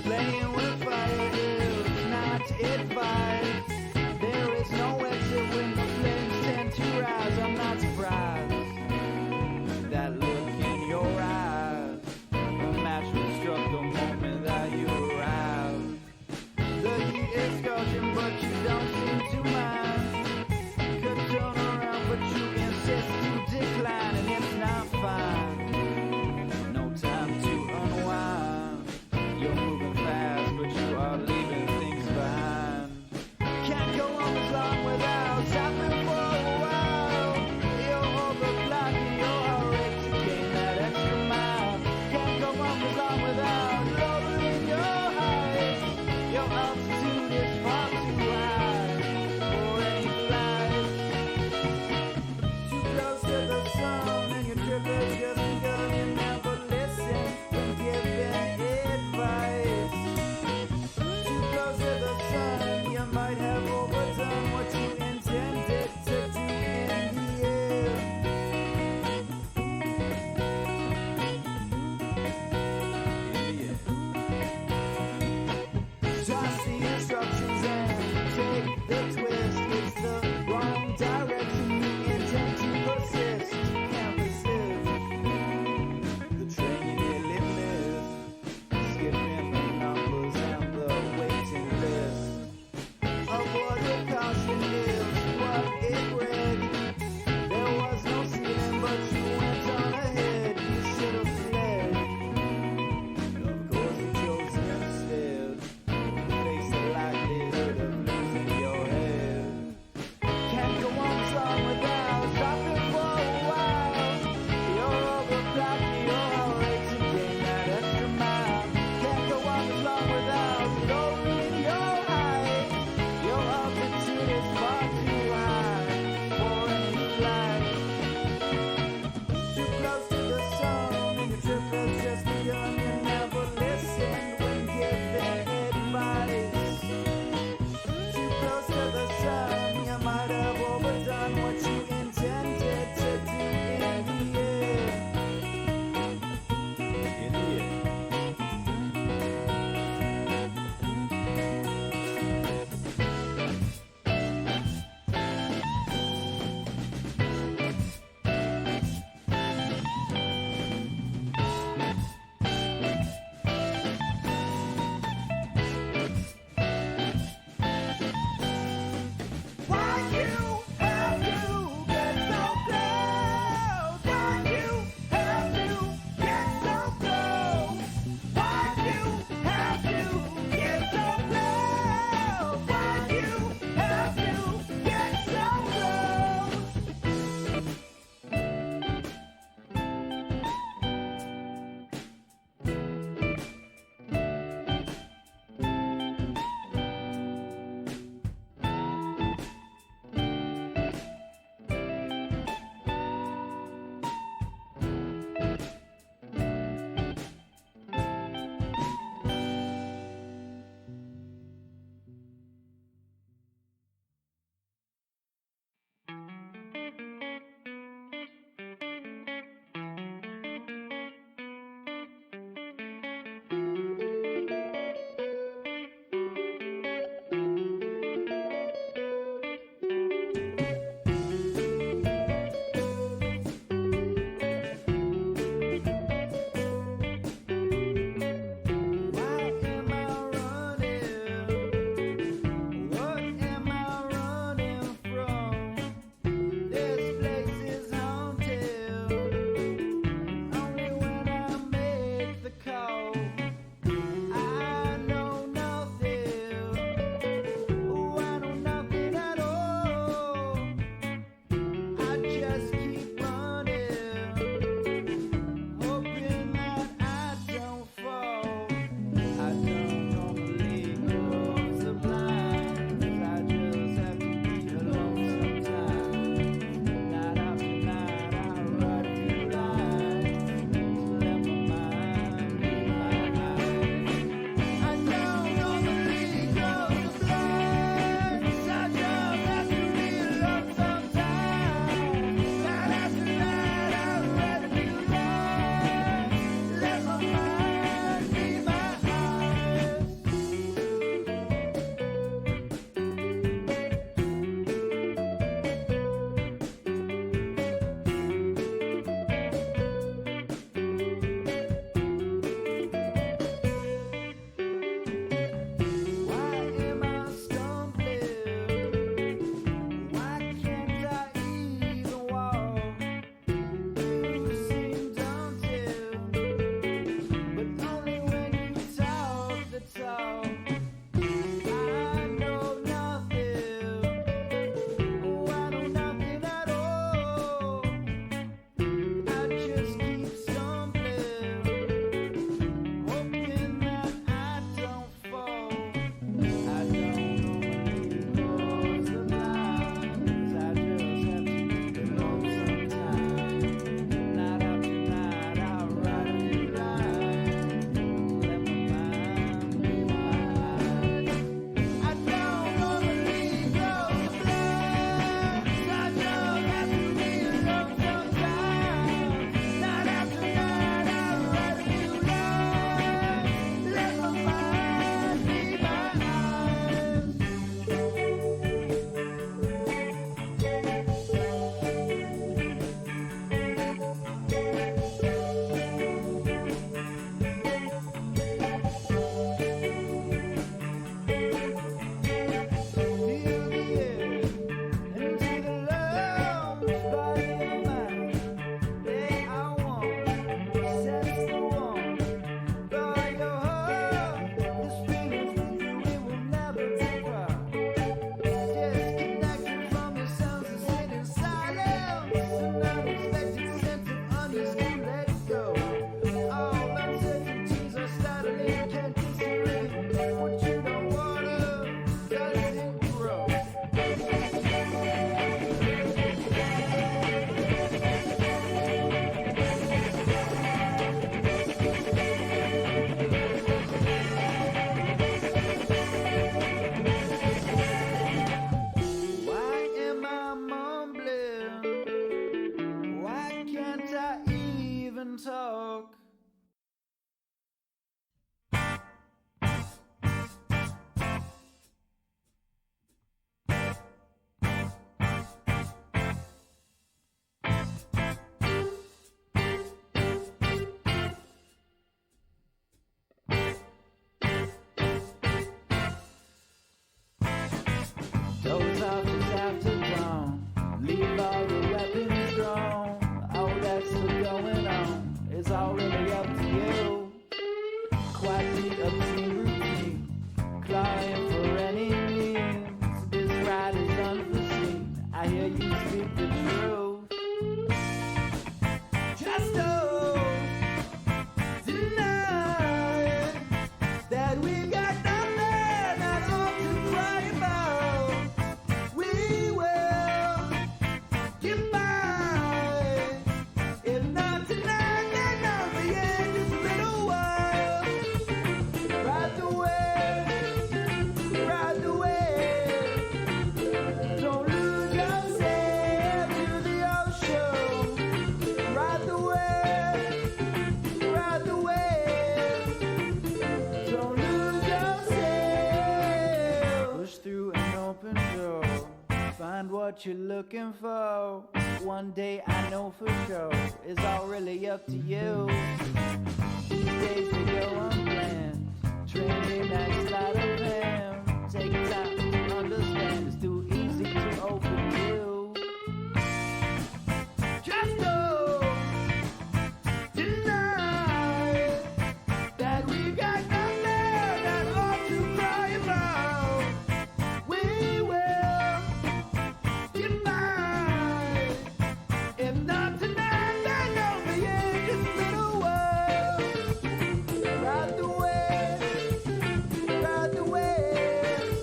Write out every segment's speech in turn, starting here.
Playing with fire is not advice. There is no exit when the flames tend to rise. I'm not surprised. That look in your eyes, a match was struck the moment that you arrived. The heat is scorching, but you don't seem to mind. Could turn around, but you insist to decline, and it's not fine. No time to unwind. You're moving fast, but you are leaving things behind. Can't go on as long without stopping for a while. You're over blocking your heart to gain that extra mile. Can't go on as long without lowering your height. Your altitude is far too high for any flight. Too close to the sun, and your trip has just begun. You never listen when given advice. Too close to the sun, you might have overdone what you intended to do in the end. Toss the instructions and take the twist. It's the wrong direction you intend to persist. Can't resist the train you nearly missed. Skipping the numbers and the waiting list. Avoid the caution is what it read. There was no ceiling, but you went on ahead. You should have fled. Of course you chose instead. Face the likelihood of losing your head. Can't go on strong without stopping for a while. You're overclocked, your heart rates to gain that extra mile. Can't go on as long without lowering your height. Your altitude is far too high for any flight. Too close to the sun, and your trip has just begun. You never listen when given advice. Too close to the sun, you might have overdone what you intended to do in the end. In the end. what you're looking for. One day I know for sure, it's all really up to you. These days they go unplanned, training that sleight of hand. Take time to understand, it's too easy to open you. Just don't deny that we got nothing that ought to cry about. We will get by. If not tonight, then only in this little world. Ride the wave, ride the wave.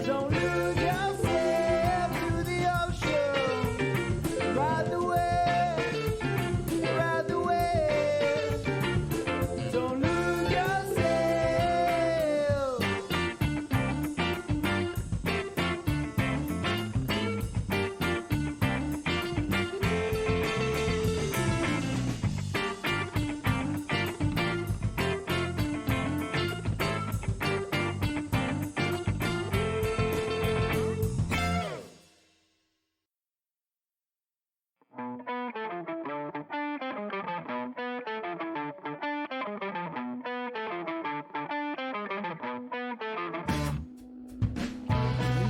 Don't lose yourself to the ocean. Ride the wave, ride the wave. Don't lose yourself.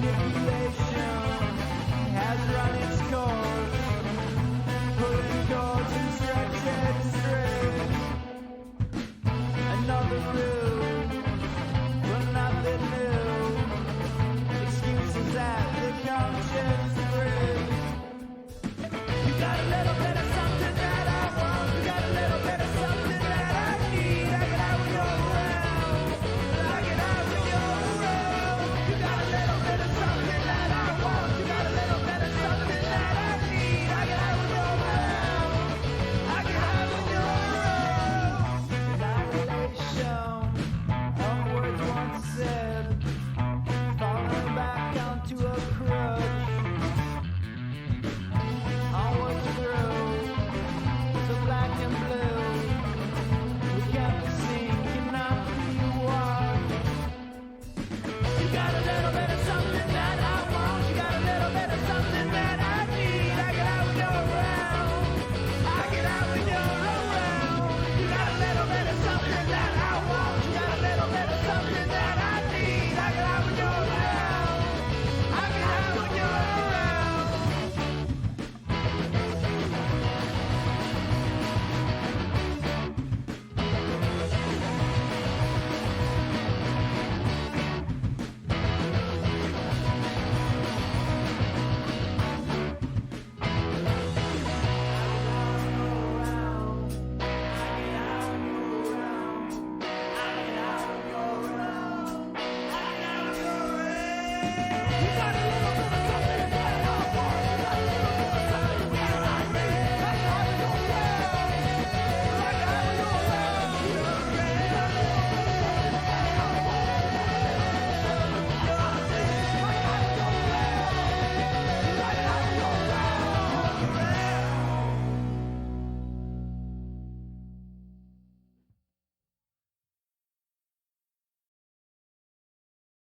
Manipulation has run its course, pulling cords and stretch and stretch. Another